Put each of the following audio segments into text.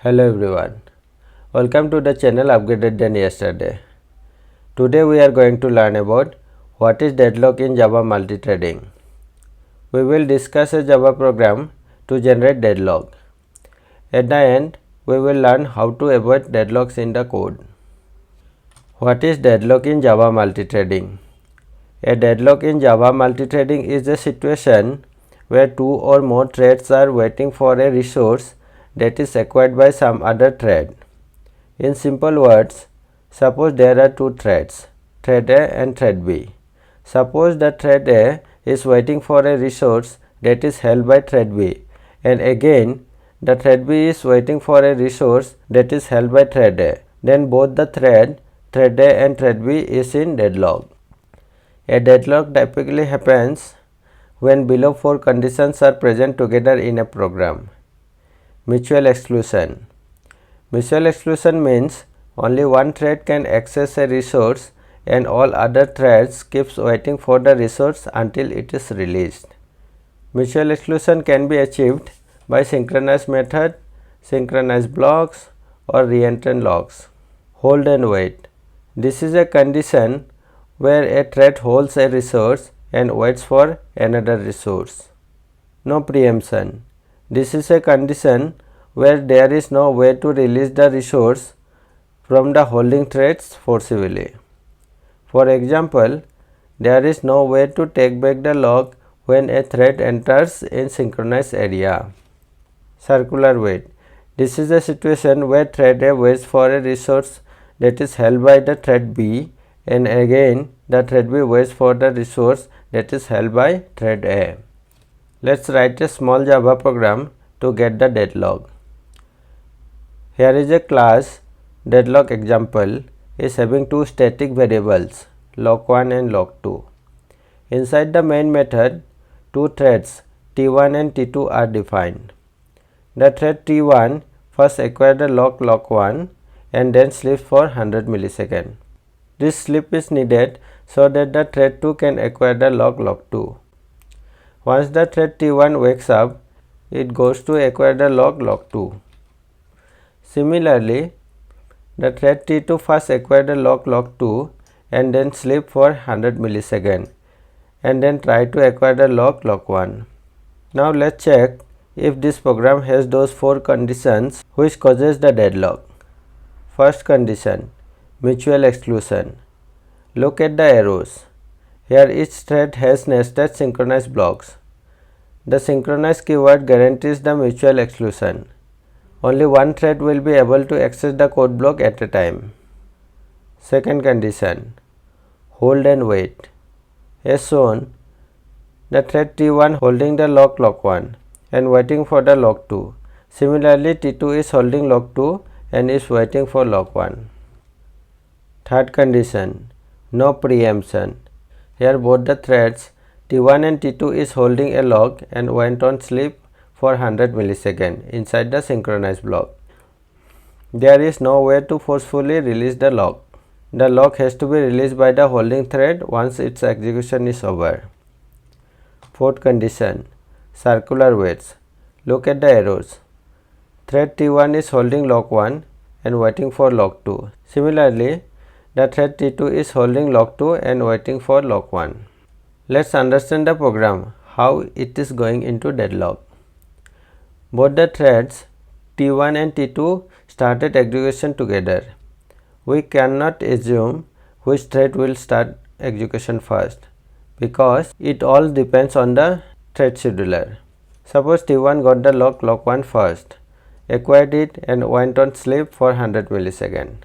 Hello everyone, welcome to the channel Upgraded Than Yesterday. Today we are going to learn about what is deadlock in Java multithreading. We will discuss a Java program to generate deadlock. At the end, we will learn how to avoid deadlocks in the code. What is deadlock in Java multithreading? A deadlock in Java multithreading is a situation where two or more threads are waiting for a resource that is acquired by some other thread. In simple words, suppose there are two threads, thread A and thread B. Suppose the thread A is waiting for a resource that is held by thread B, and again the thread B is waiting for a resource that is held by thread A. Then both the thread A and thread B is in deadlock. A deadlock typically happens when below four conditions are present together in a program. Mutual exclusion. Mutual exclusion means only one thread can access a resource and all other threads keeps waiting for the resource until it is released. Mutual exclusion can be achieved by synchronized method, synchronized blocks or reentrant locks. Hold and wait. This is a condition where a thread holds a resource and waits for another resource. No preemption. This is a condition where there is no way to release the resource from the holding threads forcibly. For example, there is no way to take back the lock when a thread enters in synchronized area. Circular wait. This is a situation where thread A waits for a resource that is held by the thread B, and again the thread B waits for the resource that is held by thread A. Let's write a small Java program to get the deadlock. Here is a class deadlock example is having two static variables lock1 and lock2. Inside the main method, two threads T1 and T2 are defined. The thread T1 first acquires the lock lock1 and then sleeps for 100 milliseconds. This sleep is needed so that the thread 2 can acquire the lock lock2. Once the thread T1 wakes up, it goes to acquire the lock lock2. Similarly, the thread T2 first acquires the lock lock2 and then sleep for 100 milliseconds and then try to acquire the lock lock1. Now let's check if this program has those four conditions which causes the deadlock. First condition, mutual exclusion. Look at the arrows. Here each thread has nested synchronized blocks. The synchronized keyword guarantees the mutual exclusion. Only one thread will be able to access the code block at a time. Second condition, hold and wait. As shown, the thread T1 holding the lock lock1 and waiting for the lock2. Similarly, T2 is holding lock2 and is waiting for lock1. Third condition, no preemption. Here both the threads T1 and T2 is holding a lock and went on sleep for 100 milliseconds inside the synchronized block. There is no way to forcefully release the lock. The lock has to be released by the holding thread once its execution is over. Fourth condition, circular waits. Look at the arrows. Thread T1 is holding lock1 and waiting for lock2. Similarly, the thread T2 is holding lock2 and waiting for lock1. Let's understand the program, how it is going into deadlock. Both the threads T1 and T2 started execution together. We cannot assume which thread will start execution first because it all depends on the thread scheduler. Suppose T1 got the lock lock1 first, acquired it and went on sleep for 100 milliseconds.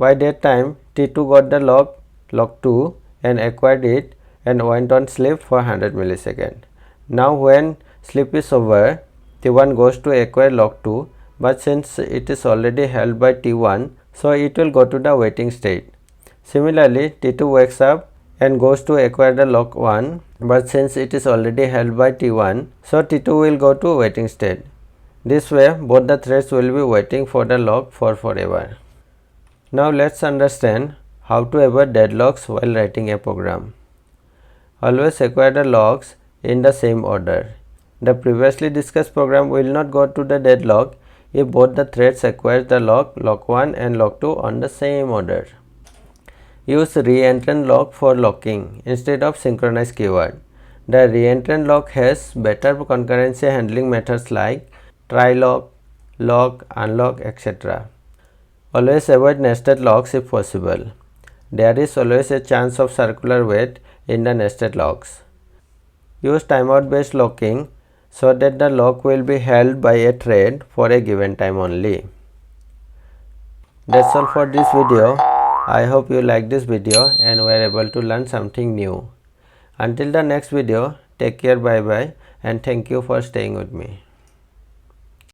By that time, T2 got the lock lock2 and acquired it and went on sleep for 100 milliseconds. Now when sleep is over, T1 goes to acquire lock2, but since it is already held by T1, so it will go to the waiting state. Similarly, T2 wakes up and goes to acquire the lock1, but since it is already held by T1, so T2 will go to waiting state. This way, both the threads will be waiting for the lock for forever. Now let's understand how to avoid deadlocks while writing a program. Always acquire the locks in the same order. The previously discussed program will not go to the deadlock if both the threads acquire the lock, lock1 and lock2 on the same order. Use reentrant lock for locking instead of synchronize keyword. The reentrant lock has better concurrency handling methods like try lock, lock, unlock, etc. Always avoid nested locks if possible. There is always a chance of circular wait in the nested locks. Use timeout based locking so that the lock will be held by a thread for a given time only. That's all for this video. I hope you liked this video and were able to learn something new. Until the next video, take care, bye bye, and thank you for staying with me.